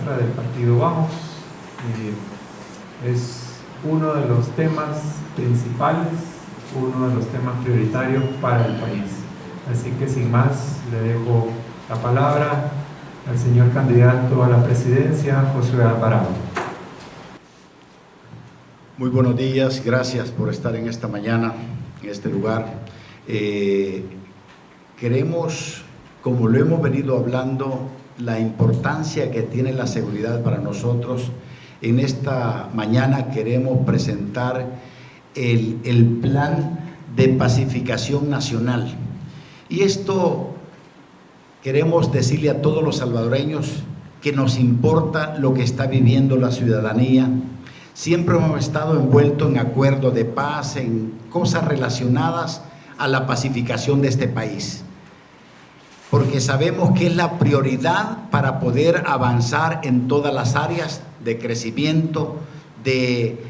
nuestra del partido Vamos. Es uno de los temas principales, uno de los temas prioritarios para el país. Así que sin más, le dejo la palabra al señor candidato a la presidencia, Josué Alvarado. Muy buenos días, gracias por estar en esta mañana, en este lugar. Queremos, como lo hemos venido hablando, la importancia que tiene la seguridad para nosotros. En esta mañana queremos presentar el plan de pacificación nacional. Y esto queremos decirle a todos los salvadoreños que nos importa lo que está viviendo la ciudadanía. Siempre hemos estado envueltos en acuerdos de paz, en cosas relacionadas a la pacificación de este país, porque sabemos que es la prioridad para poder avanzar en todas las áreas de crecimiento, de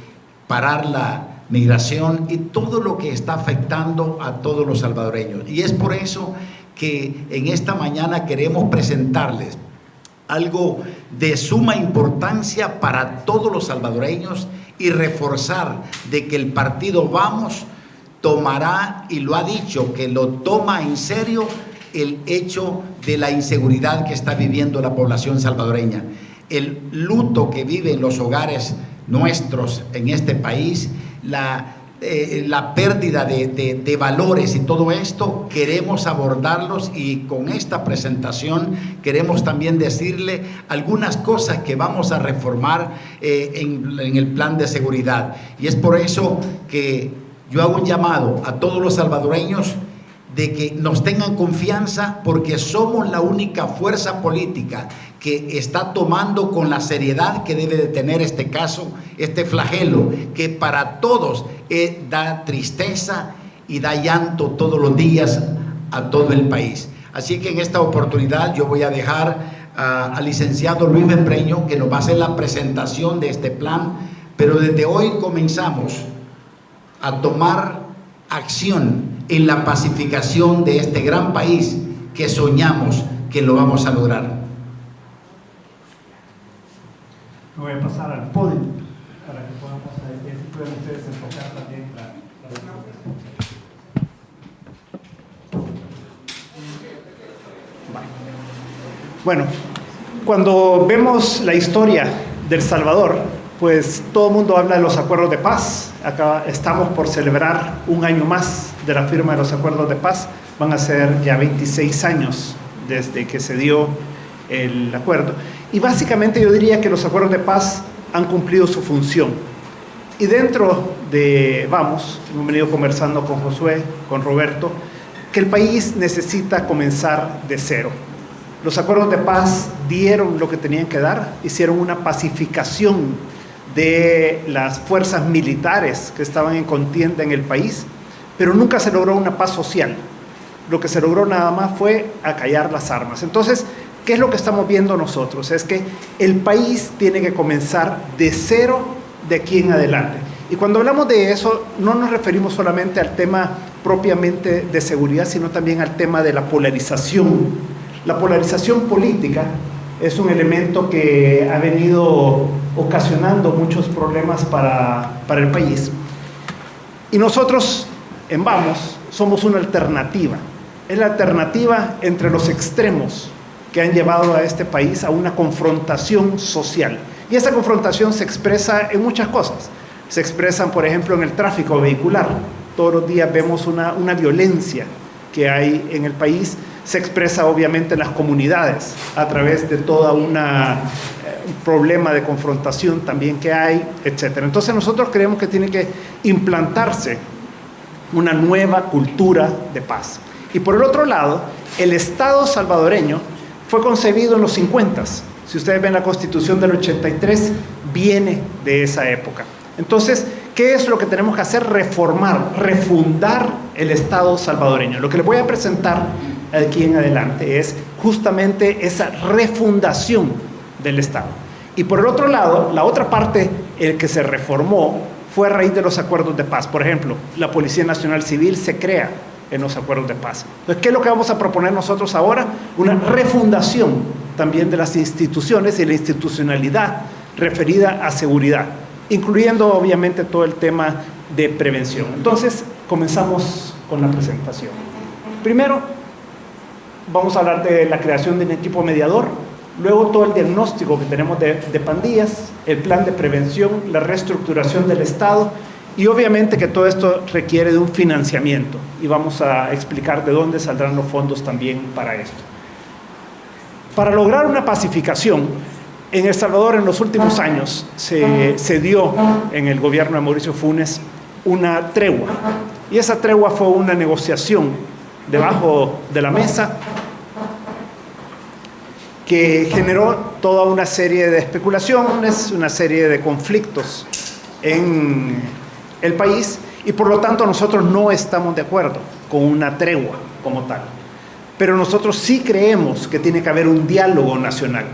parar la migración y todo lo que está afectando a todos los salvadoreños. Y es por eso que en esta mañana queremos presentarles algo de suma importancia para todos los salvadoreños y reforzar de que el partido Vamos tomará, y lo ha dicho, que lo toma en serio, el hecho de la inseguridad que está viviendo la población salvadoreña, el luto que vive en los hogares nuestros en este país, la pérdida de valores y todo esto. Queremos abordarlos y con esta presentación queremos también decirle algunas cosas que vamos a reformar en el plan de seguridad. Y es por eso que yo hago un llamado a todos los salvadoreños de que nos tengan confianza, porque somos la única fuerza política que está tomando con la seriedad que debe de tener este caso, este flagelo, que para todos da tristeza y da llanto todos los días a todo el país. Así que en esta oportunidad yo voy a dejar al licenciado Luis Membreño, que nos va a hacer la presentación de este plan, pero desde hoy comenzamos a tomar acción en la pacificación de este gran país que soñamos que lo vamos a lograr. Me voy a pasar al podio para que puedan pasar y puedan ustedes enfocar también la Bueno, cuando vemos la historia de El Salvador, pues todo el mundo habla de los acuerdos de paz. Acá estamos por celebrar un año más de la firma de los acuerdos de paz. Van a ser ya 26 años desde que se dio el acuerdo. Y básicamente yo diría que los acuerdos de paz han cumplido su función. Y dentro de Vamos, hemos venido conversando con Josué, con Roberto, que el país necesita comenzar de cero. Los acuerdos de paz dieron lo que tenían que dar, hicieron una pacificación de las fuerzas militares que estaban en contienda en el país, pero nunca se logró una paz social. Lo que se logró nada más fue acallar las armas. Entonces, ¿qué es lo que estamos viendo nosotros? Es que el país tiene que comenzar de cero de aquí en adelante. Y cuando hablamos de eso, no nos referimos solamente al tema propiamente de seguridad, sino también al tema de la polarización. La polarización política es un elemento que ha venido ocasionando muchos problemas para el país. Y nosotros, en Vamos, somos una alternativa. Es la alternativa entre los extremos que han llevado a este país a una confrontación social. Y esa confrontación se expresa en muchas cosas. Se expresan, por ejemplo, en el tráfico vehicular. Todos los días vemos una violencia que hay en el país. Se expresa obviamente en las comunidades a través de toda un problema de confrontación también que hay, etc. Entonces nosotros creemos que tiene que implantarse una nueva cultura de paz. Y por el otro lado, el Estado salvadoreño fue concebido en los 50s. Si ustedes ven la Constitución del 83, viene de esa época. Entonces, ¿qué es lo que tenemos que hacer? Reformar, refundar el Estado salvadoreño. Lo que les voy a presentar aquí en adelante es justamente esa refundación del Estado. Y por el otro lado, la otra parte, el que se reformó, fue a raíz de los acuerdos de paz. Por ejemplo, la Policía Nacional Civil se crea en los acuerdos de paz. Entonces, ¿qué es lo que vamos a proponer nosotros ahora? Una refundación también de las instituciones y la institucionalidad referida a seguridad, incluyendo obviamente todo el tema de prevención. Entonces, comenzamos con la presentación. Primero, vamos a hablar de la creación de un equipo mediador, luego todo el diagnóstico que tenemos de pandillas, el plan de prevención, la reestructuración del Estado y obviamente que todo esto requiere de un financiamiento y vamos a explicar de dónde saldrán los fondos también para esto. Para lograr una pacificación, en El Salvador en los últimos años se dio en el gobierno de Mauricio Funes una tregua y esa tregua fue una negociación debajo de la mesa que generó toda una serie de especulaciones, una serie de conflictos en el país y por lo tanto nosotros no estamos de acuerdo con una tregua como tal. Pero nosotros sí creemos que tiene que haber un diálogo nacional.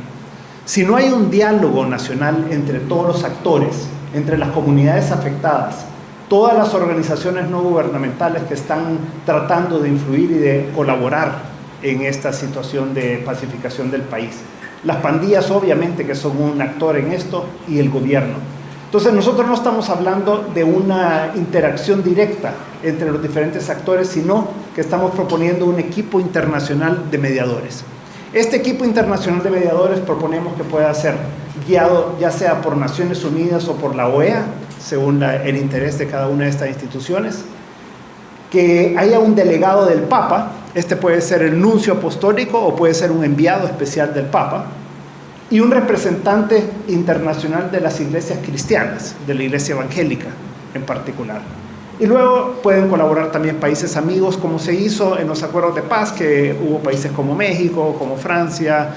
Si no hay un diálogo nacional entre todos los actores, entre las comunidades afectadas, todas las organizaciones no gubernamentales que están tratando de influir y de colaborar en esta situación de pacificación del país. Las pandillas obviamente que son un actor en esto y el gobierno. Entonces nosotros no estamos hablando de una interacción directa entre los diferentes actores, sino que estamos proponiendo un equipo internacional de mediadores. Este equipo internacional de mediadores proponemos que pueda ser guiado ya sea por Naciones Unidas o por la OEA, según el interés de cada una de estas instituciones, que haya un delegado del Papa, este puede ser el nuncio apostólico o puede ser un enviado especial del Papa, y un representante internacional de las iglesias cristianas, de la iglesia evangélica en particular. Y luego pueden colaborar también países amigos, como se hizo en los acuerdos de paz, que hubo países como México, como Francia,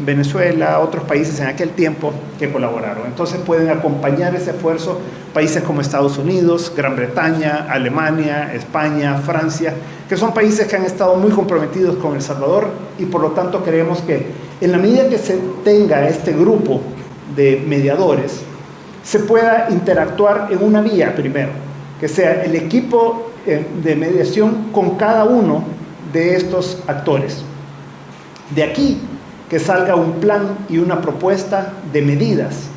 Venezuela, otros países en aquel tiempo que colaboraron. Entonces pueden acompañar ese esfuerzo países como Estados Unidos, Gran Bretaña, Alemania, España, Francia, que son países que han estado muy comprometidos con El Salvador y por lo tanto creemos que en la medida que se tenga este grupo de mediadores, se pueda interactuar en una vía primero, que sea el equipo de mediación con cada uno de estos actores. De aquí que salga un plan y una propuesta de medidas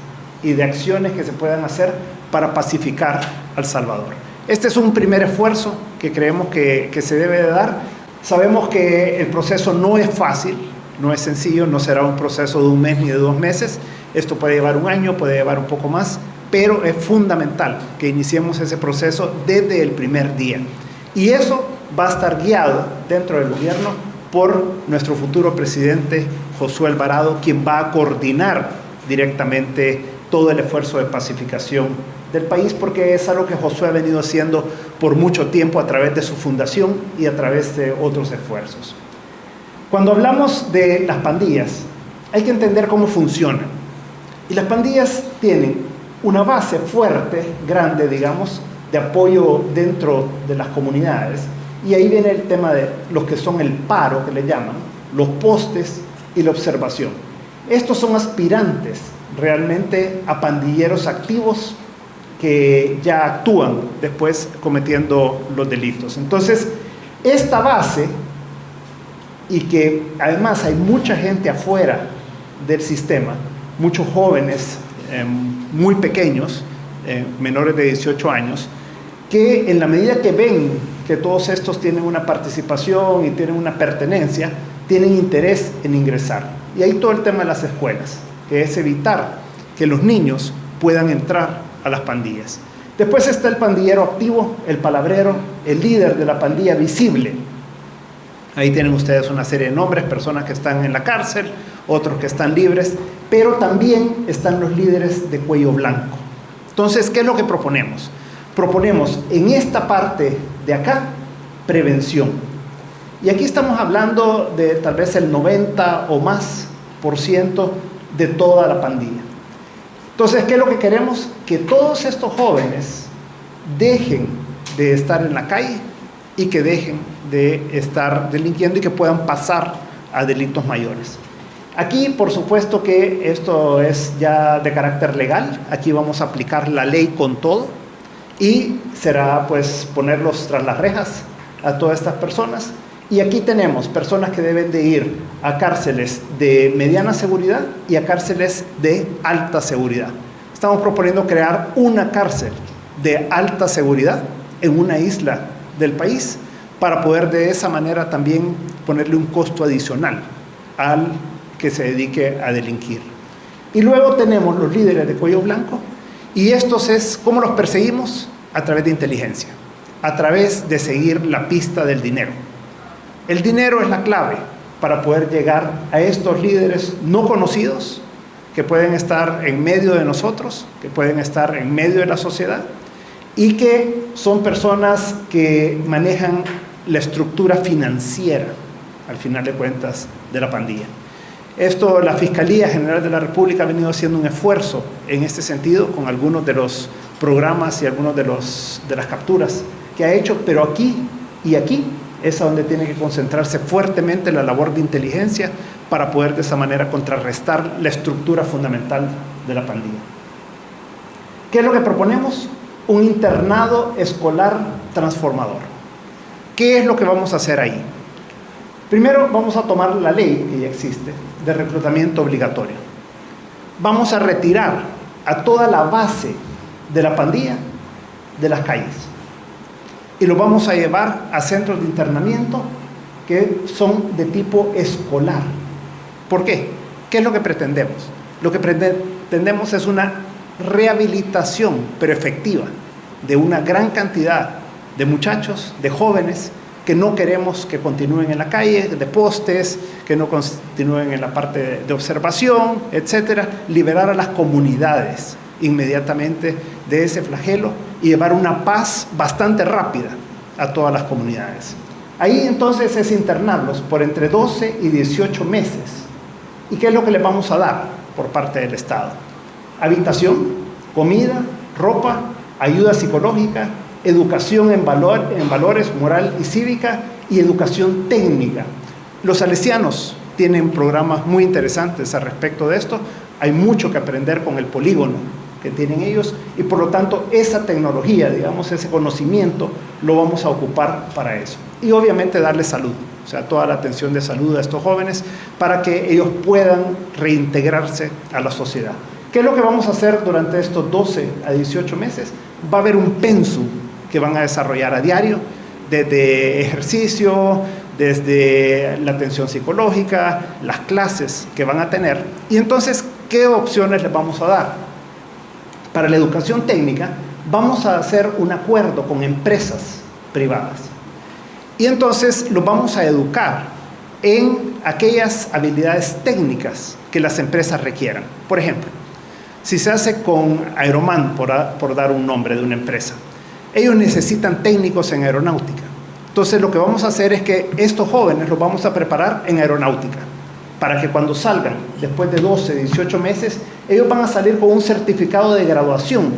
y de acciones que se puedan hacer para pacificar a El Salvador. Este es un primer esfuerzo que creemos que se debe de dar. Sabemos que el proceso no es fácil, no es sencillo, no será un proceso de un mes ni de 2 meses. Esto puede llevar 1 año, puede llevar un poco más, pero es fundamental que iniciemos ese proceso desde el primer día. Y eso va a estar guiado dentro del gobierno por nuestro futuro presidente Josué Alvarado, quien va a coordinar directamente todo el esfuerzo de pacificación del país, porque es algo que Josué ha venido haciendo por mucho tiempo a través de su fundación y a través de otros esfuerzos. Cuando hablamos de las pandillas, hay que entender cómo funcionan. Y las pandillas tienen una base fuerte, grande, digamos, de apoyo dentro de las comunidades. Y ahí viene el tema de los que son el paro, que le llaman, los postes y la observación. Estos son aspirantes realmente a pandilleros activos que ya actúan después cometiendo los delitos. Entonces, esta base, y que además hay mucha gente afuera del sistema, muchos jóvenes muy pequeños, menores de 18 años, que en la medida que ven que todos estos tienen una participación y tienen una pertenencia, tienen interés en ingresar. Y ahí todo el tema de las escuelas, que es evitar que los niños puedan entrar a las pandillas. Después está el pandillero activo, el palabrero, el líder de la pandilla visible. Ahí tienen ustedes una serie de nombres, personas que están en la cárcel, otros que están libres, pero también están los líderes de cuello blanco. Entonces, ¿qué es lo que proponemos? Proponemos en esta parte de acá, prevención. Y aquí estamos hablando de tal vez el 90 o más % de toda la pandilla. Entonces, ¿qué es lo que queremos? Que todos estos jóvenes dejen de estar en la calle y que dejen de estar delinquiendo y que puedan pasar a delitos mayores. Aquí, por supuesto que esto es ya de carácter legal. Aquí vamos a aplicar la ley con todo y será pues ponerlos tras las rejas a todas estas personas Y aquí tenemos personas que deben de ir a cárceles de mediana seguridad y a cárceles de alta seguridad. Estamos proponiendo crear una cárcel de alta seguridad en una isla del país para poder de esa manera también ponerle un costo adicional al que se dedique a delinquir. Y luego tenemos los líderes de cuello blanco, y estos es cómo los perseguimos a través de inteligencia, a través de seguir la pista del dinero. El dinero es la clave para poder llegar a estos líderes no conocidos que pueden estar en medio de nosotros, que pueden estar en medio de la sociedad y que son personas que manejan la estructura financiera, al final de cuentas, de la pandilla. Esto, la Fiscalía General de la República ha venido haciendo un esfuerzo en este sentido con algunos de los programas y algunos de las capturas que ha hecho, pero aquí y aquí es a donde tiene que concentrarse fuertemente la labor de inteligencia para poder de esa manera contrarrestar la estructura fundamental de la pandilla. ¿Qué es lo que proponemos? Un internado escolar transformador. ¿Qué es lo que vamos a hacer ahí? Primero vamos a tomar la ley que ya existe de reclutamiento obligatorio. Vamos a retirar a toda la base de la pandilla de las calles y lo vamos a llevar a centros de internamiento que son de tipo escolar. ¿Por qué? ¿Qué es lo que pretendemos? Lo que pretendemos es una rehabilitación, pero efectiva, de una gran cantidad de muchachos, de jóvenes, que no queremos que continúen en la calle, de postes, que no continúen en la parte de observación, etcétera. Liberar a las comunidades inmediatamente de ese flagelo y llevar una paz bastante rápida a todas las comunidades. Ahí entonces es internarlos por entre 12 y 18 meses. ¿Y qué es lo que les vamos a dar por parte del Estado? Habitación, comida, ropa, ayuda psicológica, educación en valores moral y cívica y educación técnica. Los salesianos tienen programas muy interesantes al respecto de esto. Hay mucho que aprender con el polígono que tienen ellos y por lo tanto esa tecnología, digamos, ese conocimiento lo vamos a ocupar para eso. Y obviamente darles salud, o sea, toda la atención de salud a estos jóvenes para que ellos puedan reintegrarse a la sociedad. ¿Qué es lo que vamos a hacer durante estos 12 a 18 meses? Va a haber un pensum que van a desarrollar a diario, desde ejercicio, desde la atención psicológica, las clases que van a tener. Y entonces, ¿qué opciones les vamos a dar? Para la educación técnica, vamos a hacer un acuerdo con empresas privadas. Y entonces los vamos a educar en aquellas habilidades técnicas que las empresas requieran. Por ejemplo, si se hace con Aeroman, por dar un nombre de una empresa, ellos necesitan técnicos en aeronáutica. Entonces lo que vamos a hacer es que estos jóvenes los vamos a preparar en aeronáutica, para que cuando salgan, después de 12, 18 meses, ellos van a salir con un certificado de graduación,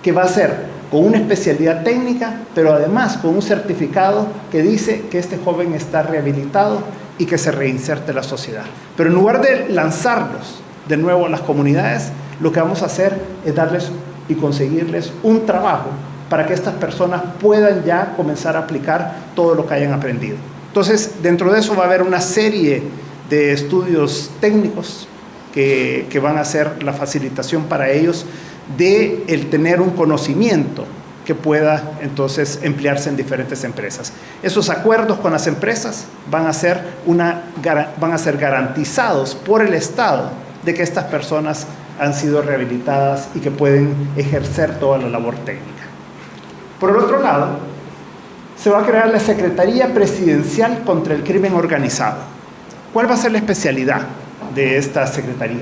que va a ser con una especialidad técnica, pero además con un certificado que dice que este joven está rehabilitado y que se reinserte en la sociedad. Pero en lugar de lanzarlos de nuevo a las comunidades, lo que vamos a hacer es darles y conseguirles un trabajo para que estas personas puedan ya comenzar a aplicar todo lo que hayan aprendido. Entonces, dentro de eso va a haber una serie de estudios técnicos que van a hacer la facilitación para ellos de el tener un conocimiento que pueda entonces emplearse en diferentes empresas. Esos acuerdos con las empresas van a ser garantizados por el Estado de que estas personas han sido rehabilitadas y que pueden ejercer toda la labor técnica. Por el otro lado, se va a crear la Secretaría Presidencial contra el Crimen Organizado. ¿Cuál va a ser la especialidad de esta secretaría?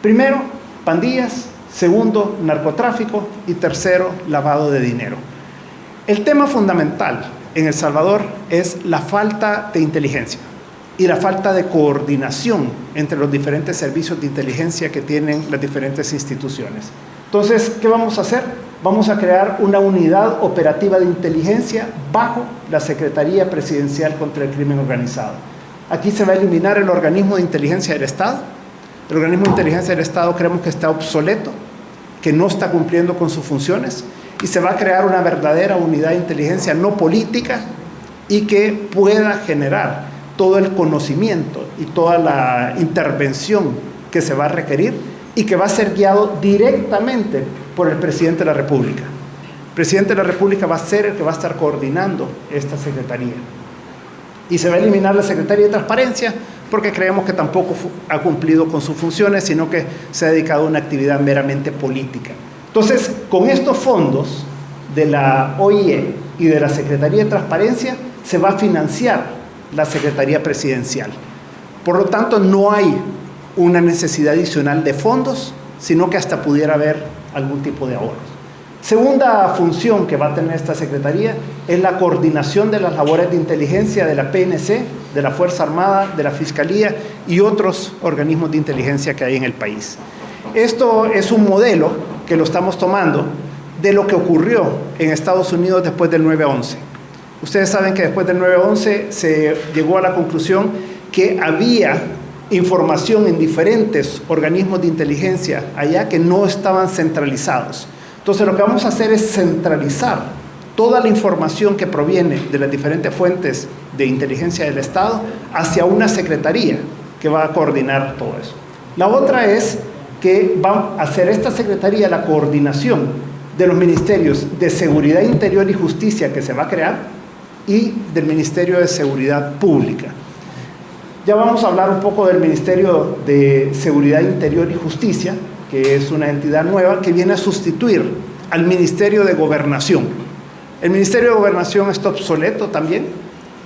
Primero, pandillas. Segundo, narcotráfico. Y tercero, lavado de dinero. El tema fundamental en El Salvador es la falta de inteligencia y la falta de coordinación entre los diferentes servicios de inteligencia que tienen las diferentes instituciones. Entonces, ¿qué vamos a hacer? Vamos a crear una unidad operativa de inteligencia bajo la Secretaría Presidencial contra el Crimen Organizado. Aquí se va a eliminar el organismo de inteligencia del Estado. El organismo de inteligencia del Estado creemos que está obsoleto, que no está cumpliendo con sus funciones, y se va a crear una verdadera unidad de inteligencia no política y que pueda generar todo el conocimiento y toda la intervención que se va a requerir y que va a ser guiado directamente por el presidente de la República. El presidente de la República va a ser el que va a estar coordinando esta secretaría. Y se va a eliminar la Secretaría de Transparencia porque creemos que tampoco ha cumplido con sus funciones, sino que se ha dedicado a una actividad meramente política. Entonces, con estos fondos de la OIE y de la Secretaría de Transparencia, se va a financiar la Secretaría Presidencial. Por lo tanto, no hay una necesidad adicional de fondos, sino que hasta pudiera haber algún tipo de ahorros. Segunda función que va a tener esta Secretaría es la coordinación de las labores de inteligencia de la PNC, de la Fuerza Armada, de la Fiscalía y otros organismos de inteligencia que hay en el país. Esto es un modelo que lo estamos tomando de lo que ocurrió en Estados Unidos después del 9/11. Ustedes saben que después del 9/11 se llegó a la conclusión que había información en diferentes organismos de inteligencia allá que no estaban centralizados. Entonces lo que vamos a hacer es centralizar toda la información que proviene de las diferentes fuentes de inteligencia del Estado hacia una secretaría que va a coordinar todo eso. La otra es que va a hacer esta secretaría la coordinación de los ministerios de Seguridad Interior y Justicia que se va a crear y del Ministerio de Seguridad Pública. Ya vamos a hablar un poco del Ministerio de Seguridad Interior y Justicia, que es una entidad nueva que viene a sustituir al Ministerio de Gobernación. El Ministerio de Gobernación está obsoleto también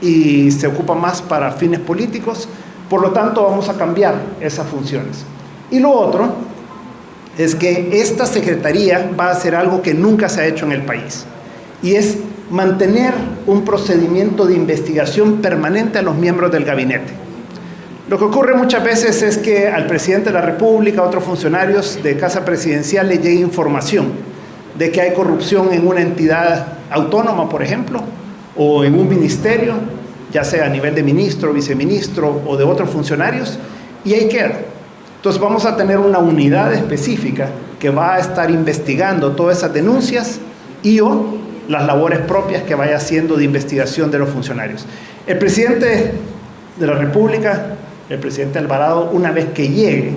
y se ocupa más para fines políticos, por lo tanto vamos a cambiar esas funciones. Y lo otro es que esta secretaría va a hacer algo que nunca se ha hecho en el país, y es mantener un procedimiento de investigación permanente a los miembros del gabinete. Lo que ocurre muchas veces es que al presidente de la República, a otros funcionarios de Casa Presidencial le llegue información de que hay corrupción en una entidad autónoma, por ejemplo, o en un ministerio, ya sea a nivel de ministro, viceministro o de otros funcionarios, y ahí queda. Entonces vamos a tener una unidad específica que va a estar investigando todas esas denuncias y o las labores propias que vaya haciendo de investigación de los funcionarios. El presidente de la República, el presidente Alvarado, una vez que llegue,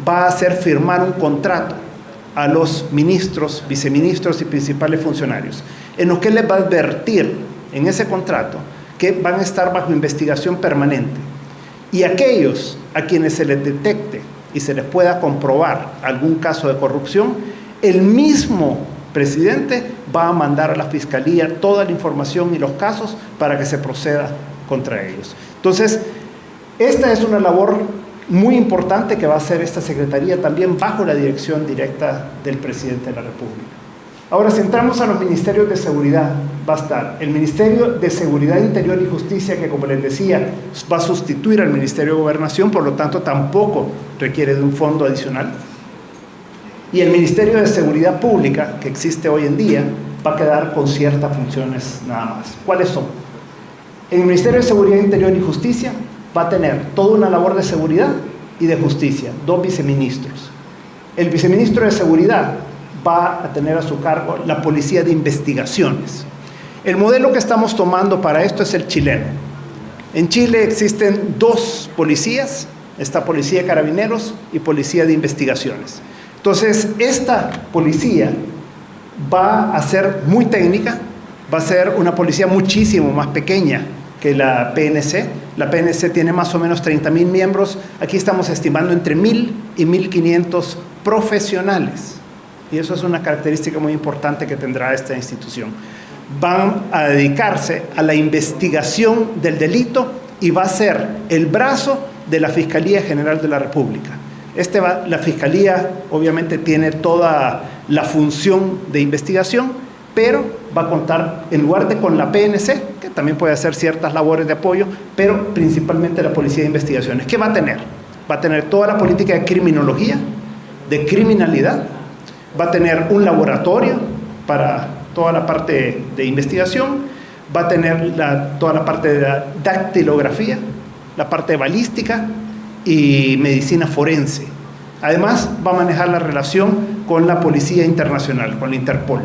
va a hacer firmar un contrato a los ministros, viceministros y principales funcionarios, en los que les va a advertir en ese contrato que van a estar bajo investigación permanente. Y aquellos a quienes se les detecte y se les pueda comprobar algún caso de corrupción, el mismo presidente va a mandar a la Fiscalía toda la información y los casos para que se proceda contra ellos. Entonces, esta es una labor muy importante que va a hacer esta Secretaría también bajo la dirección directa del presidente de la República. Ahora, si entramos a los ministerios de seguridad, va a estar el Ministerio de Seguridad Interior y Justicia, que como les decía, va a sustituir al Ministerio de Gobernación, por lo tanto tampoco requiere de un fondo adicional. Y el Ministerio de Seguridad Pública, que existe hoy en día, va a quedar con ciertas funciones nada más. ¿Cuáles son? En el Ministerio de Seguridad Interior y Justicia va a tener toda una labor de seguridad y de justicia, 2 viceministros. El viceministro de Seguridad va a tener a su cargo la Policía de Investigaciones. El modelo que estamos tomando para esto es el chileno. En Chile existen 2 policías, está Policía de Carabineros y Policía de Investigaciones. Entonces, esta policía va a ser muy técnica, va a ser una policía muchísimo más pequeña que la PNC. La PNC tiene más o menos 30,000 miembros. Aquí estamos estimando entre 1,000 y 1,500 profesionales. Y eso es una característica muy importante que tendrá esta institución. Van a dedicarse a la investigación del delito y va a ser el brazo de la Fiscalía General de la República. La Fiscalía obviamente tiene toda la función de investigación, pero va a contar, en lugar de con la PNC, que también puede hacer ciertas labores de apoyo, pero principalmente la Policía de Investigaciones. ¿Qué va a tener? Va a tener toda la política de criminología, de criminalidad, va a tener un laboratorio para toda la parte de investigación, va a tener toda la parte de la dactilografía, la parte de balística y medicina forense. Además, va a manejar la relación con la Policía Internacional, con la Interpol.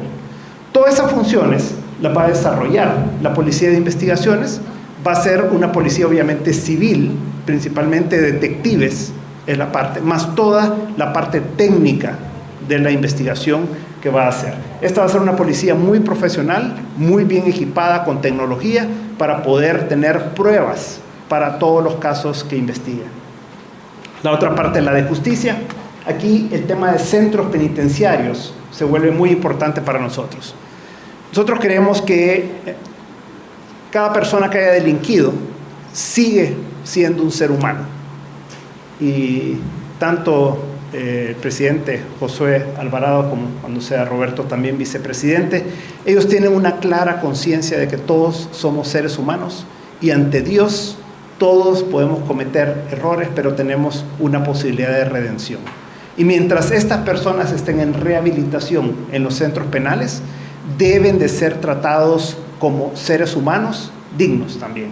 Todas esas funciones las va a desarrollar la Policía de Investigaciones. Va a ser una policía obviamente civil, principalmente detectives es la parte, más toda la parte técnica de la investigación que va a hacer. Esta va a ser una policía muy profesional, muy bien equipada con tecnología para poder tener pruebas para todos los casos que investiga. La otra parte es la de justicia. Aquí el tema de centros penitenciarios se vuelve muy importante para nosotros. Nosotros creemos que cada persona que haya delinquido sigue siendo un ser humano. Y tanto el presidente Josué Alvarado como cuando sea Roberto también vicepresidente, ellos tienen una clara conciencia de que todos somos seres humanos y ante Dios todos podemos cometer errores, pero tenemos una posibilidad de redención. Y mientras estas personas estén en rehabilitación en los centros penales, deben de ser tratados como seres humanos dignos también.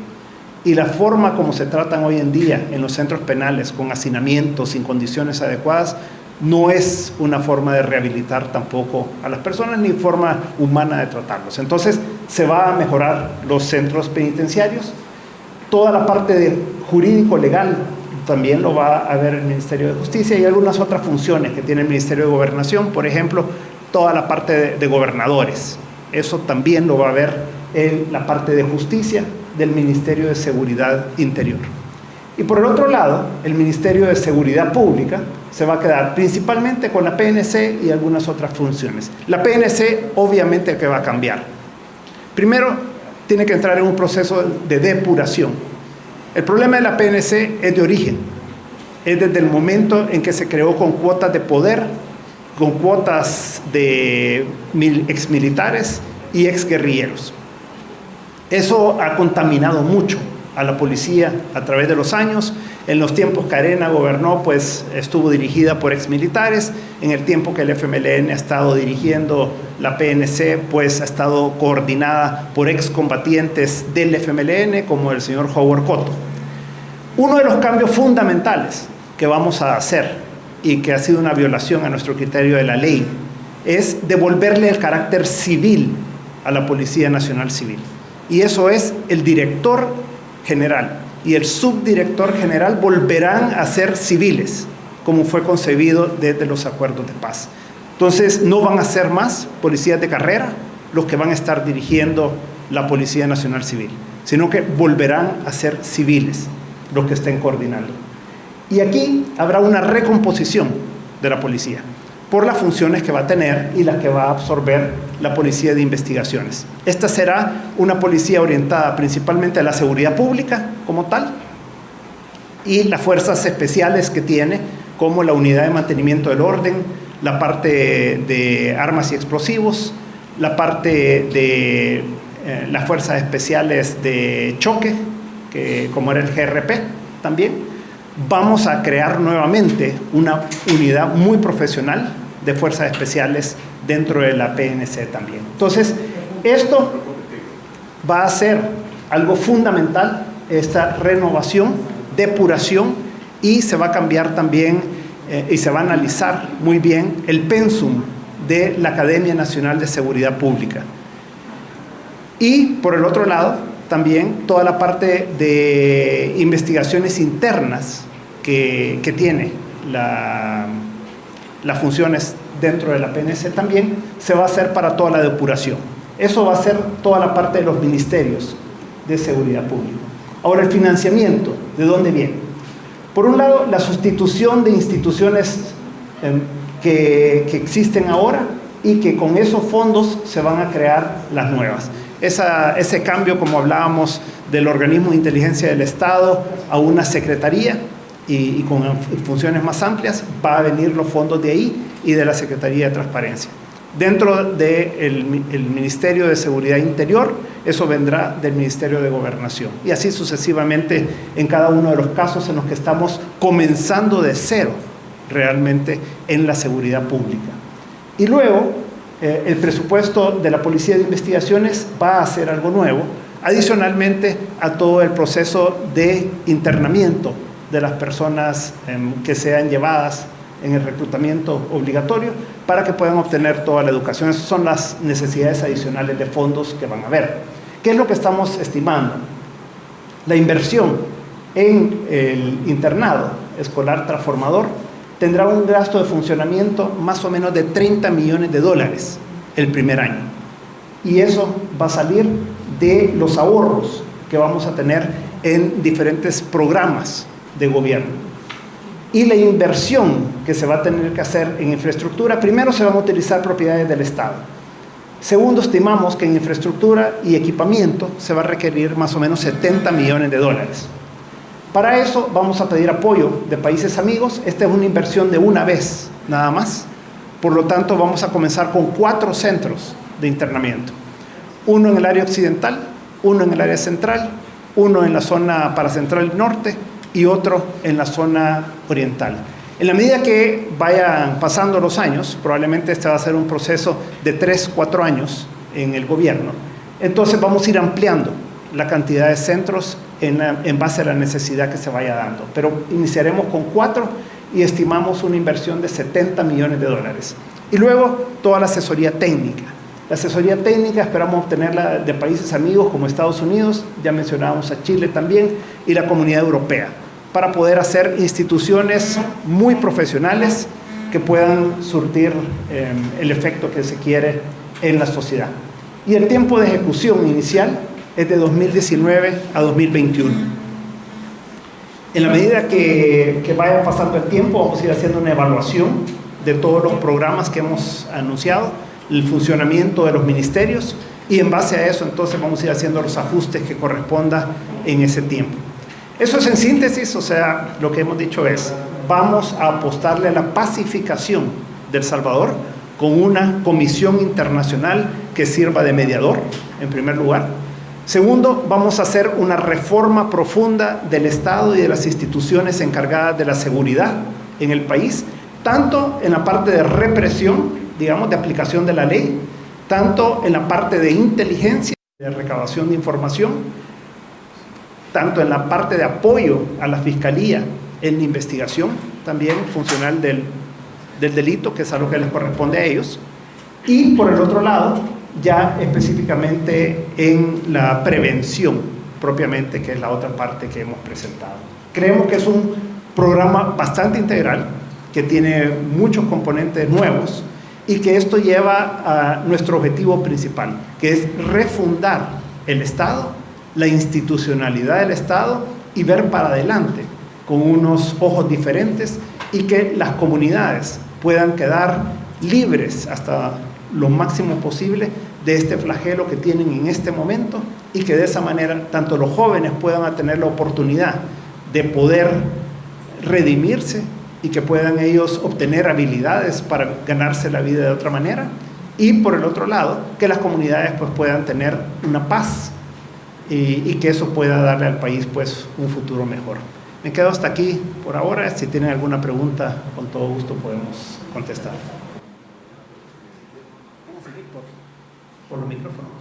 Y la forma como se tratan hoy en día en los centros penales, con hacinamientos, sin condiciones adecuadas, no es una forma de rehabilitar tampoco a las personas, ni forma humana de tratarlos. Entonces, se va a mejorar los centros penitenciarios. Toda la parte de jurídico-legal también lo va a ver el Ministerio de Justicia y algunas otras funciones que tiene el Ministerio de Gobernación, por ejemplo, toda la parte de gobernadores. Eso también lo va a ver la parte de justicia del Ministerio de Seguridad Interior. Y por el otro lado, el Ministerio de Seguridad Pública se va a quedar principalmente con la PNC y algunas otras funciones. La PNC obviamente que va a cambiar. Primero, tiene que entrar en un proceso de depuración. El problema de la PNC es de origen. Es desde el momento en que se creó con cuotas de poder, con cuotas de exmilitares y exguerrilleros. Eso ha contaminado mucho a la policía a través de los años. En los tiempos que Arena gobernó, pues estuvo dirigida por exmilitares. En el tiempo que el FMLN ha estado dirigiendo la PNC, pues ha estado coordinada por excombatientes del FMLN, como el señor Howard Cotto. Uno de los cambios fundamentales que vamos a hacer, y que ha sido una violación a nuestro criterio de la ley, es devolverle el carácter civil a la Policía Nacional Civil. Y eso es el director general y el subdirector general volverán a ser civiles, como fue concebido desde los acuerdos de paz. Entonces, no van a ser más policías de carrera los que van a estar dirigiendo la Policía Nacional Civil, sino que volverán a ser civiles los que estén coordinando. Y aquí habrá una recomposición de la policía por las funciones que va a tener y las que va a absorber la Policía de Investigaciones. Esta será una policía orientada principalmente a la seguridad pública como tal y las fuerzas especiales que tiene, como la unidad de mantenimiento del orden, la parte de armas y explosivos, la parte de las fuerzas especiales de choque, que como era el GRP también. Vamos a crear nuevamente una unidad muy profesional de fuerzas especiales dentro de la PNC también. Entonces, esto va a ser algo fundamental, esta renovación, depuración, y se va a cambiar también y se va a analizar muy bien el pensum de la Academia Nacional de Seguridad Pública. Y por el otro lado, también toda la parte de investigaciones internas que tiene las funciones dentro de la PNC también se va a hacer para toda la depuración. Eso va a ser toda la parte de los ministerios de seguridad pública. Ahora, el financiamiento, ¿de dónde viene? Por un lado, la sustitución de instituciones que existen ahora y que con esos fondos se van a crear las nuevas. Ese cambio, como hablábamos, del organismo de inteligencia del Estado a una secretaría y con funciones más amplias, va a venir los fondos de ahí y de la Secretaría de Transparencia. Dentro del Ministerio de Seguridad Interior, eso vendrá del Ministerio de Gobernación. Y así sucesivamente en cada uno de los casos en los que estamos comenzando de cero realmente en la seguridad pública. Y luego, el presupuesto de la Policía de Investigaciones va a hacer algo nuevo, adicionalmente a todo el proceso de internamiento de las personas que sean llevadas en el reclutamiento obligatorio para que puedan obtener toda la educación. Esas son las necesidades adicionales de fondos que van a haber. ¿Qué es lo que estamos estimando? La inversión en el internado escolar transformador tendrá un gasto de funcionamiento más o menos de $30 millones el primer año. Y eso va a salir de los ahorros que vamos a tener en diferentes programas de gobierno. Y la inversión que se va a tener que hacer en infraestructura, primero se van a utilizar propiedades del Estado. Segundo, estimamos que en infraestructura y equipamiento se va a requerir más o menos $70 millones. Para eso vamos a pedir apoyo de países amigos. Esta es una inversión de una vez, nada más. Por lo tanto, vamos a comenzar con 4 centros de internamiento. Uno en el área occidental, uno en el área central, uno en la zona paracentral norte y otro en la zona oriental. En la medida que vayan pasando los años, probablemente este va a ser un proceso de 3-4 años en el gobierno, entonces vamos a ir ampliando la cantidad de centros en base a la necesidad que se vaya dando. Pero iniciaremos con 4 y estimamos una inversión de $70 millones. Y luego toda la asesoría técnica. La asesoría técnica esperamos obtenerla de países amigos como Estados Unidos, ya mencionábamos a Chile también, y la Comunidad Europea, para poder hacer instituciones muy profesionales que puedan surtir el efecto que se quiere en la sociedad. Y el tiempo de ejecución inicial es de 2019 a 2021. En la medida que vaya pasando el tiempo, vamos a ir haciendo una evaluación de todos los programas que hemos anunciado, el funcionamiento de los ministerios, y en base a eso entonces vamos a ir haciendo los ajustes que corresponda en ese tiempo. Eso es en síntesis, o sea, lo que hemos dicho es, vamos a apostarle a la pacificación de El Salvador con una comisión internacional que sirva de mediador, en primer lugar. Segundo, vamos a hacer una reforma profunda del Estado y de las instituciones encargadas de la seguridad en el país, tanto en la parte de represión, digamos, de aplicación de la ley, tanto en la parte de inteligencia, de recabación de información, tanto en la parte de apoyo a la Fiscalía en la investigación, también funcional del delito, que es algo que les corresponde a ellos, y por el otro lado, ya específicamente en la prevención propiamente, que es la otra parte que hemos presentado. Creemos que es un programa bastante integral, que tiene muchos componentes nuevos, y que esto lleva a nuestro objetivo principal, que es refundar el Estado, la institucionalidad del Estado, y ver para adelante con unos ojos diferentes, y que las comunidades puedan quedar libres hasta lo máximo posible de este flagelo que tienen en este momento, y que de esa manera tanto los jóvenes puedan tener la oportunidad de poder redimirse y que puedan ellos obtener habilidades para ganarse la vida de otra manera, y por el otro lado que las comunidades pues puedan tener una paz y que eso pueda darle al país pues un futuro mejor. Me quedo hasta aquí por ahora. Si tienen alguna pregunta, con todo gusto podemos contestar. Vamos a seguir por los micrófonos.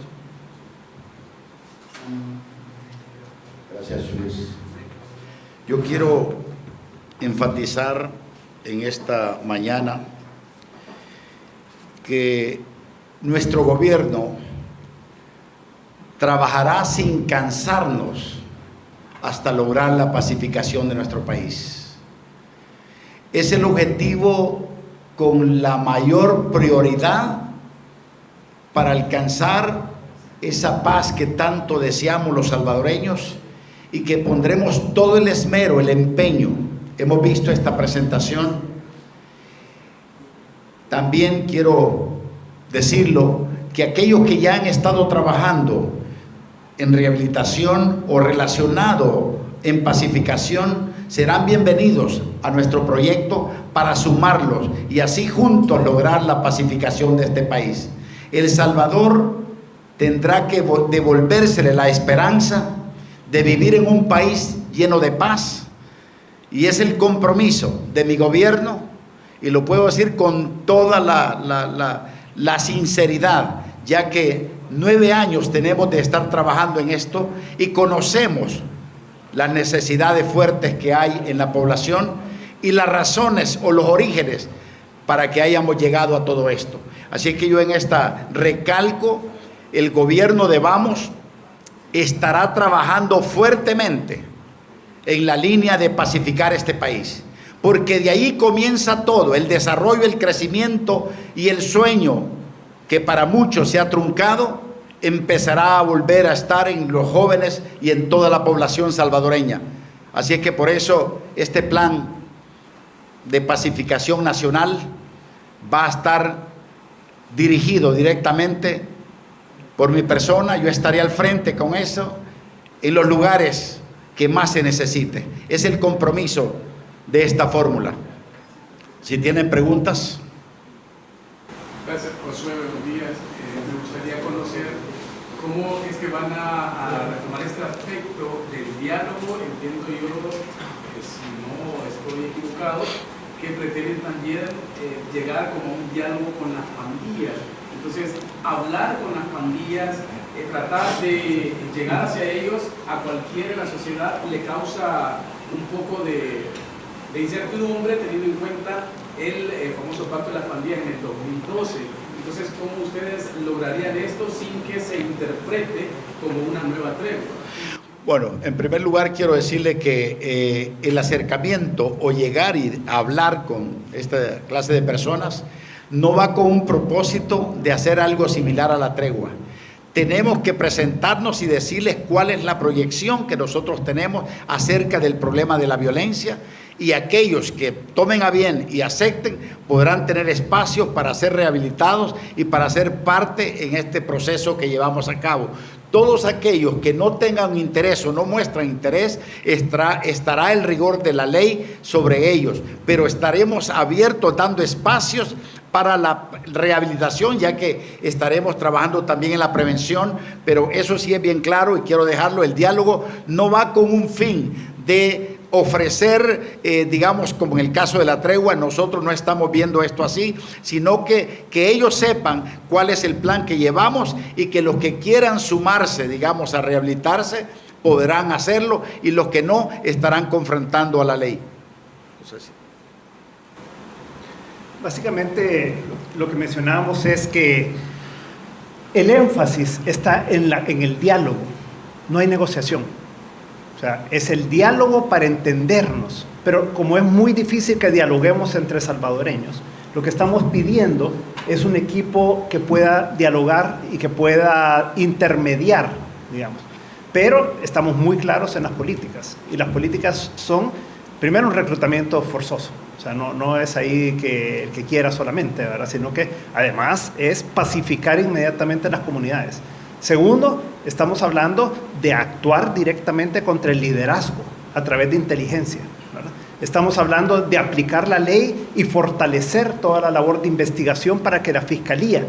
Gracias, Luis. Yo quiero enfatizar en esta mañana que nuestro gobierno trabajará sin cansarnos hasta lograr la pacificación de nuestro país. Es el objetivo con la mayor prioridad para alcanzar esa paz que tanto deseamos los salvadoreños, y que pondremos todo el esmero, el empeño. Hemos visto esta presentación. También quiero decirlo, que aquellos que ya han estado trabajando en rehabilitación o relacionado en pacificación serán bienvenidos a nuestro proyecto para sumarlos y así juntos lograr la pacificación de este país. El Salvador tendrá que devolvérsele la esperanza de vivir en un país lleno de paz, y es el compromiso de mi gobierno, y lo puedo decir con toda la sinceridad, ya que 9 años tenemos de estar trabajando en esto y conocemos las necesidades fuertes que hay en la población, y las razones o los orígenes para que hayamos llegado a todo esto. Así que yo en esta recalco, el gobierno de Vamos estará trabajando fuertemente en la línea de pacificar este país, porque de ahí comienza todo, el desarrollo, el crecimiento y el sueño que para muchos se ha truncado, empezará a volver a estar en los jóvenes y en toda la población salvadoreña. Así es que por eso este plan de pacificación nacional va a estar dirigido directamente por mi persona. Yo estaré al frente con eso en los lugares que más se necesite. Es el compromiso de esta fórmula. Si tienen preguntas. Gracias, Josué, buenos días. Me gustaría conocer cómo es que van a retomar este aspecto del diálogo. Entiendo yo, si no estoy equivocado, que pretenden también llegar como un diálogo con las pandillas. Entonces, hablar con las pandillas, tratar de llegar hacia ellos, a cualquiera en la sociedad le causa un poco de incertidumbre, teniendo en cuenta el famoso pacto de las pandillas en el 2012. Entonces, ¿cómo ustedes lograrían esto sin que se interprete como una nueva tregua? Bueno, en primer lugar quiero decirle que el acercamiento o llegar y hablar con esta clase de personas no va con un propósito de hacer algo similar a la tregua. Tenemos que presentarnos y decirles cuál es la proyección que nosotros tenemos acerca del problema de la violencia, y aquellos que tomen a bien y acepten podrán tener espacios para ser rehabilitados y para ser parte en este proceso que llevamos a cabo. Todos aquellos que no tengan interés o no muestran interés, estará el rigor de la ley sobre ellos, pero estaremos abiertos dando espacios para la rehabilitación, ya que estaremos trabajando también en la prevención. Pero eso sí es bien claro y quiero dejarlo: el diálogo no va con un fin de ofrecer, digamos, como en el caso de la tregua. Nosotros no estamos viendo esto así, sino que ellos sepan cuál es el plan que llevamos, y que los que quieran sumarse, digamos, a rehabilitarse, podrán hacerlo, y los que no estarán confrontando a la ley. Entonces, básicamente lo que mencionábamos es que el énfasis está en el diálogo, no hay negociación. O sea, es el diálogo para entendernos, pero como es muy difícil que dialoguemos entre salvadoreños, lo que estamos pidiendo es un equipo que pueda dialogar y que pueda intermediar, digamos. Pero estamos muy claros en las políticas, y las políticas son, primero, un reclutamiento forzoso. O sea, no es ahí que el que quiera solamente, ¿verdad? Sino que además es pacificar inmediatamente las comunidades. Segundo, estamos hablando de actuar directamente contra el liderazgo a través de inteligencia, ¿verdad? Estamos hablando de aplicar la ley y fortalecer toda la labor de investigación para que la Fiscalía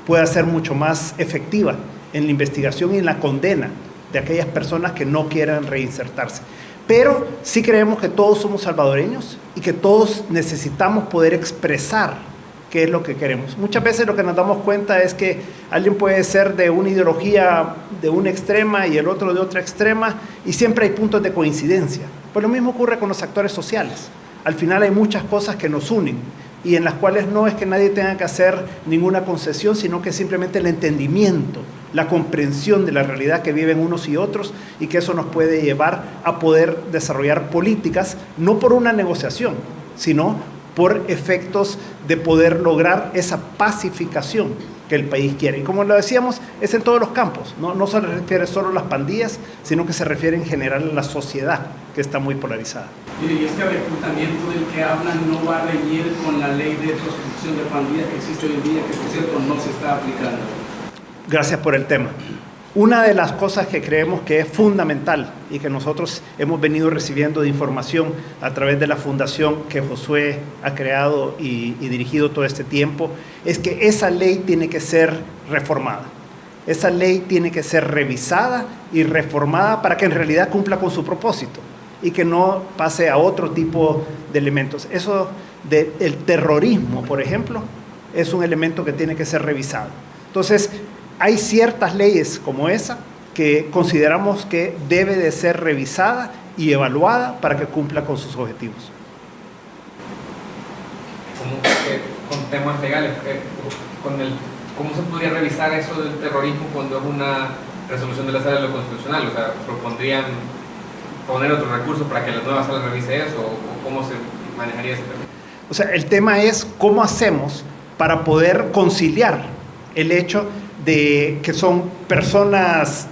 pueda ser mucho más efectiva en la investigación y en la condena de aquellas personas que no quieran reinsertarse. Pero sí creemos que todos somos salvadoreños y que todos necesitamos poder expresar qué es lo que queremos. Muchas veces lo que nos damos cuenta es que alguien puede ser de una ideología de una extrema y el otro de otra extrema, y siempre hay puntos de coincidencia. Pues lo mismo ocurre con los actores sociales. Al final hay muchas cosas que nos unen, y en las cuales no es que nadie tenga que hacer ninguna concesión, sino que simplemente el entendimiento, la comprensión de la realidad que viven unos y otros, y que eso nos puede llevar a poder desarrollar políticas, no por una negociación, sino por efectos de poder lograr esa pacificación que el país quiere. Y como lo decíamos, es en todos los campos, no se refiere solo a las pandillas, sino que se refiere en general a la sociedad, que está muy polarizada. Mire, y este reclutamiento del que hablan no va a reñir con la ley de proscripción de pandillas que existe hoy en día, que por cierto no se está aplicando. Gracias por el tema. Una de las cosas que creemos que es fundamental y que nosotros hemos venido recibiendo de información a través de la fundación que Josué ha creado y dirigido todo este tiempo, es que esa ley tiene que ser reformada. Esa ley tiene que ser revisada y reformada para que en realidad cumpla con su propósito y que no pase a otro tipo de elementos. Eso del terrorismo, por ejemplo, es un elemento que tiene que ser revisado. Entonces, hay ciertas leyes como esa que consideramos que debe de ser revisada y evaluada para que cumpla con sus objetivos. con temas legales, ¿cómo se podría revisar eso del terrorismo cuando es una resolución de la Sala de lo Constitucional? O sea, ¿propondrían poner otro recurso para que la nueva sala revise eso? ¿O cómo se manejaría ese tema? O sea, el tema es cómo hacemos para poder conciliar el hecho de que son personas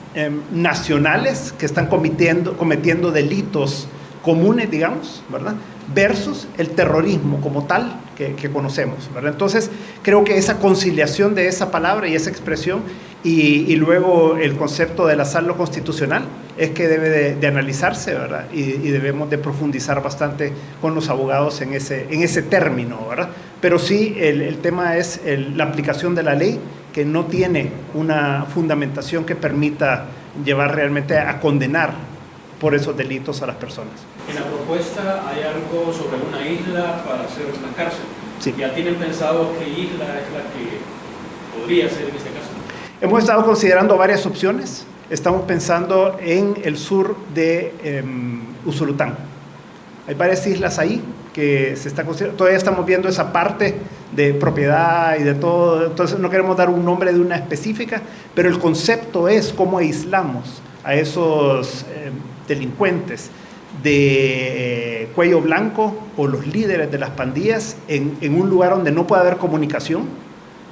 nacionales que están cometiendo delitos comunes, digamos, ¿verdad?, versus el terrorismo como tal que conocemos, ¿verdad? Entonces, creo que esa conciliación de esa palabra y esa expresión y luego el concepto del asalto constitucional es que debe de analizarse, ¿verdad? Y debemos de profundizar bastante con los abogados en ese término, ¿verdad? Pero sí, el tema es la aplicación de la ley, que no tiene una fundamentación que permita llevar realmente a condenar por esos delitos a las personas. En la propuesta hay algo sobre una isla para hacer una cárcel. Sí. ¿Ya tienen pensado qué isla es la que podría ser en este caso? Hemos estado considerando varias opciones. Estamos pensando en el sur de Usulután. Hay varias islas ahí que se está considerando. Todavía estamos viendo esa parte de propiedad y de todo. Entonces no queremos dar un nombre de una específica, pero el concepto es cómo aislamos a esos delincuentes de cuello blanco o los líderes de las pandillas en un lugar donde no puede haber comunicación,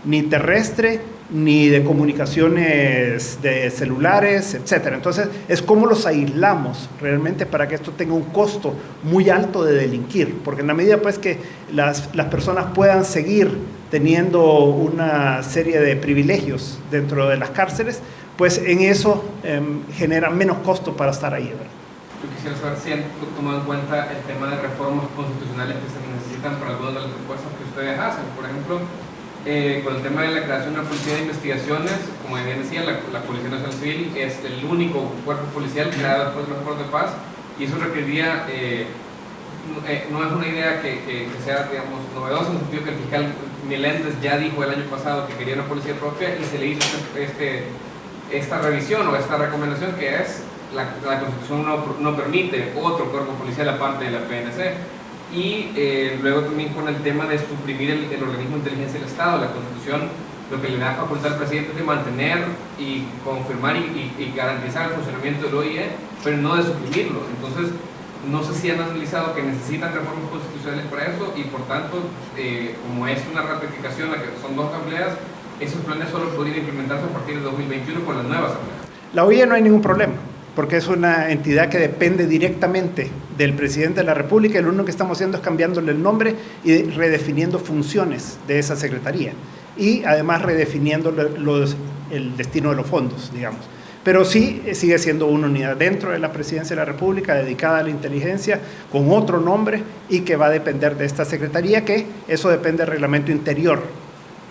ni terrestre, ni de comunicaciones de celulares, etc. Entonces, es cómo los aislamos realmente para que esto tenga un costo muy alto de delinquir, porque en la medida pues que las personas puedan seguir teniendo una serie de privilegios dentro de las cárceles, pues en eso genera menos costo para estar ahí, ¿verdad? Yo quisiera saber si han tomado en cuenta el tema de reformas constitucionales que se necesitan para algunas de las propuestas que ustedes hacen. Por ejemplo, con el tema de la creación de una policía de investigaciones, como bien decía, la Policía Nacional Civil es el único cuerpo policial creado después de los acuerdos de paz, y eso requeriría, no es una idea que sea, digamos, novedosa, en el sentido que el fiscal Meléndez ya dijo el año pasado que quería una policía propia y se le hizo esta revisión o esta recomendación, que es la Constitución no permite otro cuerpo policial aparte de la PNC. Y luego también con el tema de suprimir el organismo de inteligencia del Estado. La Constitución lo que le da facultad al presidente es de mantener y confirmar y garantizar el funcionamiento del OIE, pero no de suprimirlo. Entonces, no sé si han analizado que necesitan reformas constitucionales para eso, y por tanto, como es una ratificación, la que son dos asambleas, esos planes solo podrían implementarse a partir de 2021 con la nueva asamblea. La OIE no hay ningún problema, porque es una entidad que depende directamente del presidente de la República, y lo único que estamos haciendo es cambiándole el nombre y redefiniendo funciones de esa secretaría, y además redefiniendo el destino de los fondos, digamos. Pero sí sigue siendo una unidad dentro de la Presidencia de la República dedicada a la inteligencia con otro nombre, y que va a depender de esta secretaría, que eso depende del reglamento interior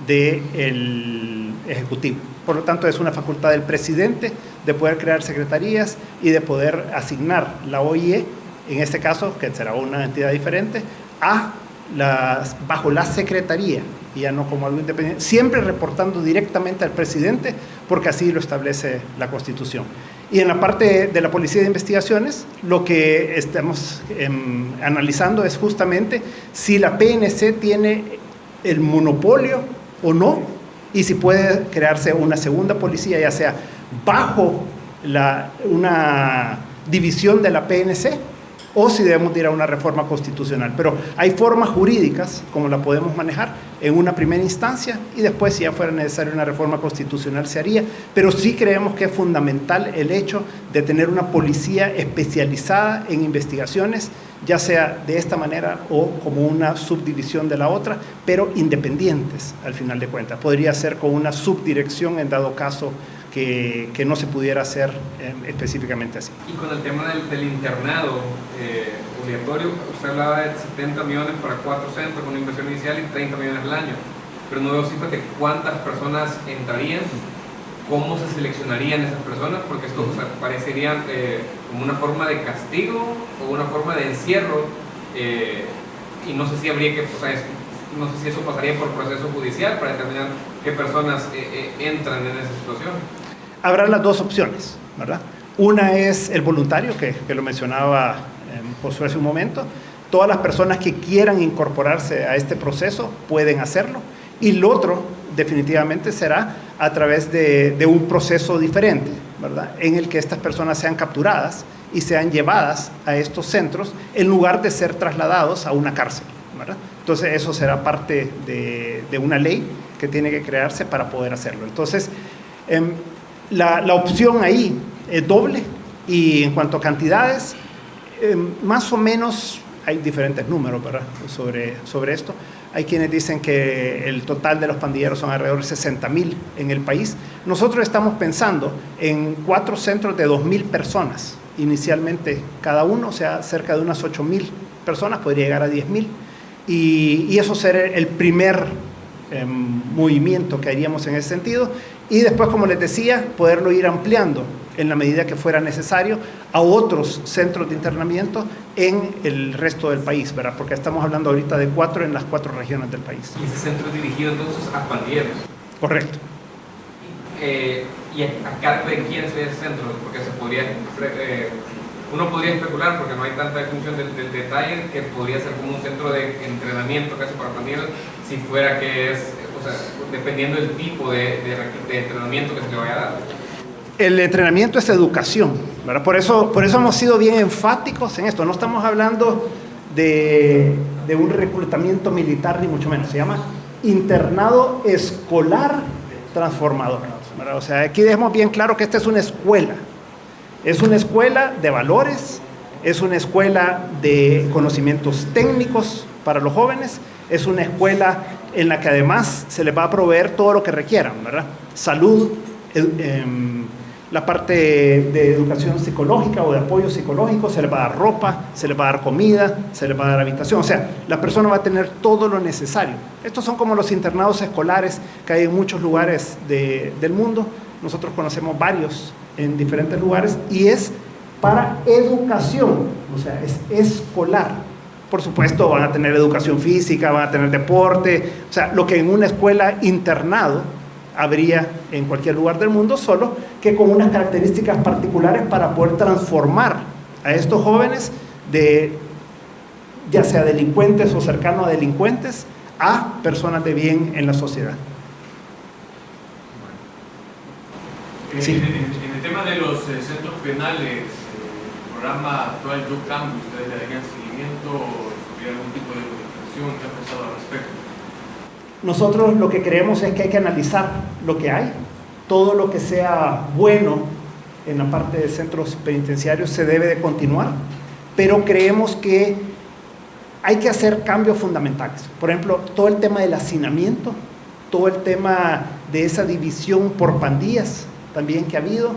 del Ejecutivo. Por lo tanto, es una facultad del presidente de poder crear secretarías y de poder asignar la OIE, en este caso, que será una entidad diferente, bajo la secretaría, y ya no como algo independiente, siempre reportando directamente al presidente, porque así lo establece la Constitución. Y en la parte de la Policía de Investigaciones, lo que estamos analizando es justamente si la PNC tiene el monopolio o no, y si puede crearse una segunda policía, ya sea bajo una división de la PNC, o si debemos ir a una reforma constitucional. Pero hay formas jurídicas como la podemos manejar en una primera instancia, y después, si ya fuera necesaria una reforma constitucional, se haría. Pero sí creemos que es fundamental el hecho de tener una policía especializada en investigaciones, ya sea de esta manera o como una subdivisión de la otra, pero independientes al final de cuentas. Podría ser con una subdirección en dado caso que no se pudiera hacer específicamente así. Y con el tema del internado obligatorio, usted hablaba de 70 millones para 4 centros con una inversión inicial y 30 millones al año, pero no veo cifras de cuántas personas entrarían, cómo se seleccionarían esas personas, porque esto, o sea, parecería como una forma de castigo o una forma de encierro, y no sé si habría que, o sea, no sé si eso pasaría por proceso judicial para determinar qué personas entran en esa situación. Habrá las dos opciones, ¿verdad? Una es el voluntario, que lo mencionaba Josué hace un momento, Todas las personas que quieran incorporarse a este proceso pueden hacerlo. Y lo otro, definitivamente, será a través de un proceso diferente, ¿verdad? En el que estas personas sean capturadas y sean llevadas a estos centros en lugar de ser trasladados a una cárcel, ¿verdad? Entonces, eso será parte de una ley que tiene que crearse para poder hacerlo. Entonces, la opción ahí es doble, y en cuanto a cantidades, más o menos hay diferentes números, ¿verdad? sobre esto. Hay quienes dicen que el total de los pandilleros son alrededor de 60,000 en el país. Nosotros estamos pensando en 4 centros de 2,000 personas inicialmente cada uno, o sea, cerca de unas 8,000 personas, podría llegar a 10,000. Y eso será el primer movimiento que haríamos en ese sentido. Y después, como les decía, poderlo ir ampliando en la medida que fuera necesario a otros centros de internamiento en el resto del país, ¿verdad? Porque estamos hablando ahorita de 4 en las 4 regiones del país. ¿Y ese centro es dirigido entonces a pandilleros? Correcto. ¿Y a cargo de quién sería ese centro? Porque se podría, uno podría especular, porque no hay tanta definición del detalle, que podría ser como un centro de entrenamiento casi para pandilleros, si fuera que es, o sea, dependiendo del tipo de entrenamiento que se le vaya a dar. El entrenamiento es educación, ¿verdad? Por eso hemos sido bien enfáticos en esto. No estamos hablando de un reclutamiento militar, ni mucho menos. Se llama internado escolar transformador, ¿verdad? O sea, aquí dejemos bien claro que esta es una escuela. Es una escuela de valores, es una escuela de conocimientos técnicos para los jóvenes, es una escuela en la que además se les va a proveer todo lo que requieran, ¿verdad? Salud, la parte de educación psicológica o de apoyo psicológico, se les va a dar ropa, se les va a dar comida, se les va a dar habitación, o sea, la persona va a tener todo lo necesario. Estos son como los internados escolares que hay en muchos lugares del mundo. Nosotros conocemos varios en diferentes lugares y es para educación, o sea, es escolar. Por supuesto, van a tener educación física, van a tener deporte, o sea, lo que en una escuela internado habría en cualquier lugar del mundo, solo que con unas características particulares para poder transformar a estos jóvenes de ya sea delincuentes o cercanos a delincuentes a personas de bien en la sociedad. Sí. En el tema de los centros penales, el programa actual Yo Cambio, ¿ustedes le darían seguimiento o tuviera algún tipo de comunicación? ¿Qué han pensado al respecto? Nosotros lo que creemos es que hay que analizar lo que hay. Todo lo que sea bueno en la parte de centros penitenciarios se debe de continuar, pero creemos que hay que hacer cambios fundamentales. Por ejemplo, todo el tema del hacinamiento, todo el tema de esa división por pandillas también que ha habido,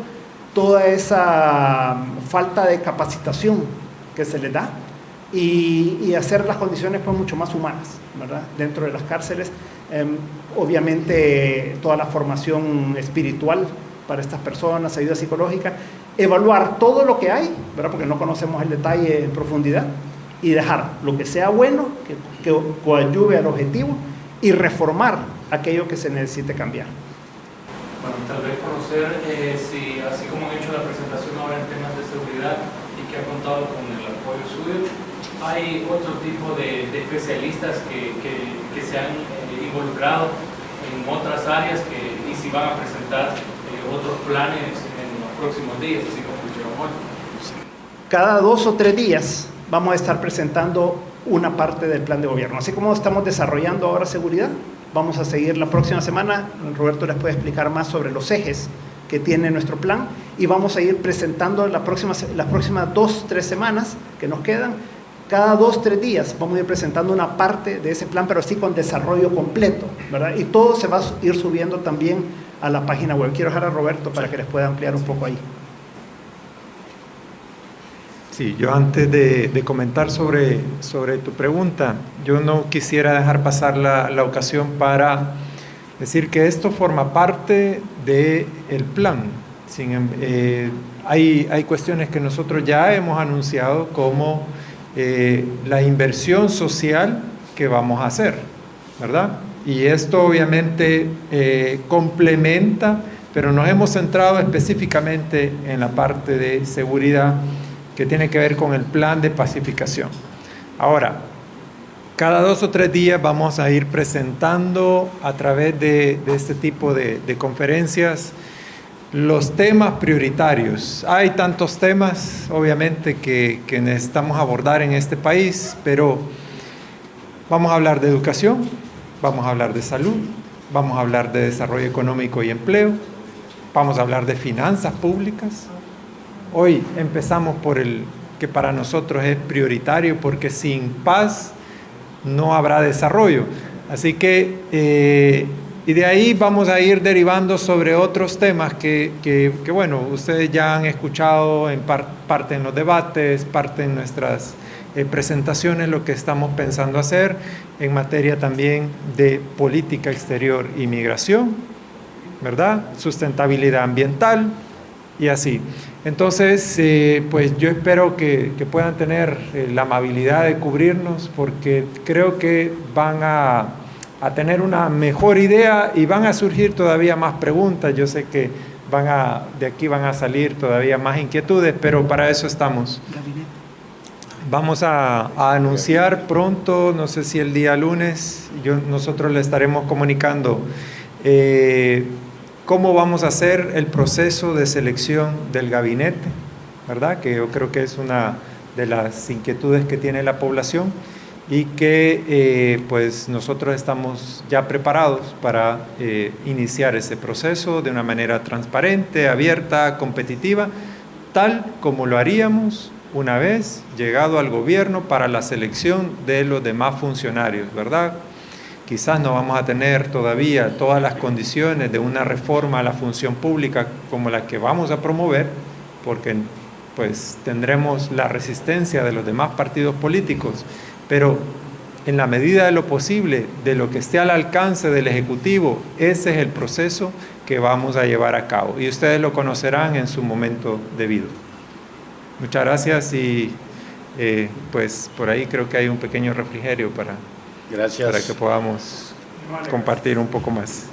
toda esa falta de capacitación que se le da y hacer las condiciones pues mucho más humanas, ¿verdad? Dentro de las cárceles. Obviamente toda la formación espiritual para estas personas, ayuda psicológica, evaluar todo lo que hay, ¿verdad? Porque no conocemos el detalle en profundidad, y dejar lo que sea bueno, que coadyuve al objetivo, y reformar aquello que se necesite cambiar. Bueno, tal vez conocer si, así como han hecho la presentación ahora en temas de seguridad y que ha contado con el apoyo suyo, hay otro tipo de especialistas que se han involucrado en otras áreas y si van a presentar otros planes en los próximos días, así como dijeron hoy. Cada 2 o 3 días vamos a estar presentando una parte del plan de gobierno. Así como estamos desarrollando ahora seguridad, vamos a seguir la próxima semana. Roberto les puede explicar más sobre los ejes que tiene nuestro plan y vamos a ir presentando las próximas 2-3 semanas que nos quedan. Cada 2-3 días vamos a ir presentando una parte de ese plan, pero sí con desarrollo completo, ¿verdad? Y todo se va a ir subiendo también a la página web. Quiero dejar a Roberto para que les pueda ampliar un poco ahí. Sí, yo antes de comentar sobre tu pregunta, yo no quisiera dejar pasar la ocasión para decir que esto forma parte del plan. Hay cuestiones que nosotros ya hemos anunciado como la inversión social que vamos a hacer, ¿verdad? Y esto obviamente complementa, pero nos hemos centrado específicamente en la parte de seguridad que tiene que ver con el plan de pacificación. Ahora, cada 2 o 3 días vamos a ir presentando a través de este tipo de conferencias los temas prioritarios. Hay tantos temas, obviamente, que necesitamos abordar en este país, pero vamos a hablar de educación, vamos a hablar de salud, vamos a hablar de desarrollo económico y empleo, vamos a hablar de finanzas públicas. Hoy empezamos por el que para nosotros es prioritario, porque sin paz no habrá desarrollo. Así que, y de ahí vamos a ir derivando sobre otros temas que bueno, ustedes ya han escuchado en parte en los debates, parte en nuestras presentaciones, lo que estamos pensando hacer en materia también de política exterior y migración, ¿verdad? Sustentabilidad ambiental y así. Entonces, pues yo espero que puedan tener la amabilidad de cubrirnos, porque creo que van a tener una mejor idea y van a surgir todavía más preguntas. Yo sé que de aquí van a salir todavía más inquietudes, pero para eso estamos. Vamos a anunciar pronto, no sé si el día lunes, nosotros le estaremos comunicando cómo vamos a hacer el proceso de selección del gabinete, ¿verdad? Que yo creo que es una de las inquietudes que tiene la población, y que pues nosotros estamos ya preparados para iniciar ese proceso de una manera transparente, abierta, competitiva, tal como lo haríamos una vez llegado al gobierno para la selección de los demás funcionarios, ¿verdad? Quizás no vamos a tener todavía todas las condiciones de una reforma a la función pública como la que vamos a promover, porque pues tendremos la resistencia de los demás partidos políticos, pero en la medida de lo posible, de lo que esté al alcance del Ejecutivo, ese es el proceso que vamos a llevar a cabo, y ustedes lo conocerán en su momento debido. Muchas gracias, y pues por ahí creo que hay un pequeño refrigerio para que podamos compartir un poco más.